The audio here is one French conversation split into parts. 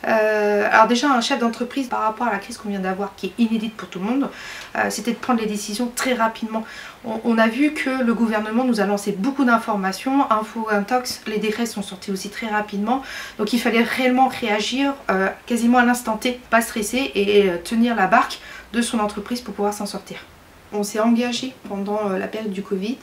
Alors déjà, un chef d'entreprise par rapport à la crise qu'on vient d'avoir, qui est inédite pour tout le monde, c'était de prendre les décisions très rapidement. On a vu que le gouvernement nous a lancé beaucoup d'informations, info, intox, les décrets sont sortis aussi très rapidement, donc il fallait réellement réagir quasiment à l'instant T, pas stresser et tenir la barque de son entreprise pour pouvoir s'en sortir. On s'est engagé pendant la période du Covid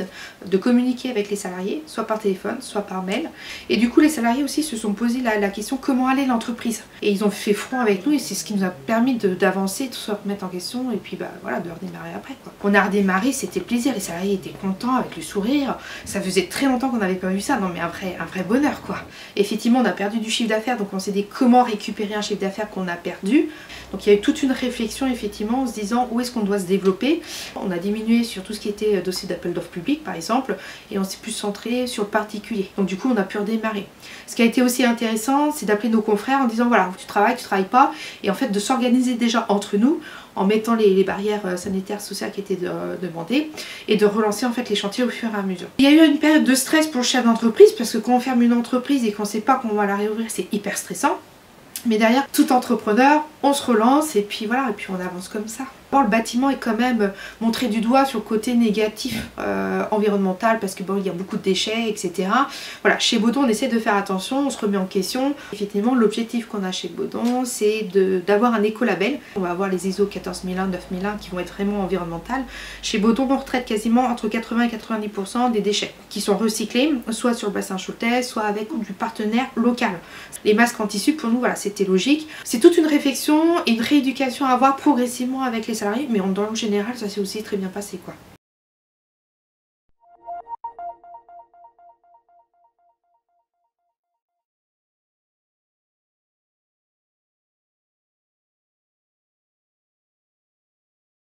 de communiquer avec les salariés, soit par téléphone, soit par mail. Et du coup, les salariés aussi se sont posé la question comment allait l'entreprise. Et ils ont fait front avec nous et c'est ce qui nous a permis d'avancer, de se remettre en question et puis voilà, de redémarrer après, quoi. On a redémarré, c'était plaisir, les salariés étaient contents avec le sourire. Ça faisait très longtemps qu'on n'avait pas vu ça, non mais un vrai bonheur, quoi. Effectivement, on a perdu du chiffre d'affaires, donc on s'est dit comment récupérer un chiffre d'affaires qu'on a perdu. Donc il y a eu toute une réflexion effectivement en se disant où est-ce qu'on doit se développer. On a diminué sur tout ce qui était dossier d'appel d'offres public par exemple et on s'est plus centré sur le particulier. Donc du coup on a pu redémarrer. Ce qui a été aussi intéressant, c'est d'appeler nos confrères en disant voilà, tu travailles pas, et en fait de s'organiser déjà entre nous en mettant les barrières sanitaires, sociales qui étaient demandées et de relancer en fait les chantiers au fur et à mesure. Il y a eu une période de stress pour le chef d'entreprise parce que quand on ferme une entreprise et qu'on ne sait pas qu'on va la réouvrir, c'est hyper stressant. Mais derrière, tout entrepreneur, on se relance et puis voilà, et puis on avance comme ça. Bon, le bâtiment est quand même montré du doigt sur le côté négatif environnemental parce que bon, il y a beaucoup de déchets, etc. Voilà, chez Baudon, on essaie de faire attention, on se remet en question. Effectivement, l'objectif qu'on a chez Baudon, c'est d'avoir un écolabel. On va avoir les ISO 14001, 9001 qui vont être vraiment environnementales. Chez Baudon, on retraite quasiment entre 80 et 90% des déchets qui sont recyclés, soit sur le bassin Choultais, soit avec du partenaire local. Les masques en tissu, pour nous, voilà, c'était logique. C'est toute une réflexion et une rééducation à avoir progressivement avec les salariés, mais dans le général, ça s'est aussi très bien passé, quoi.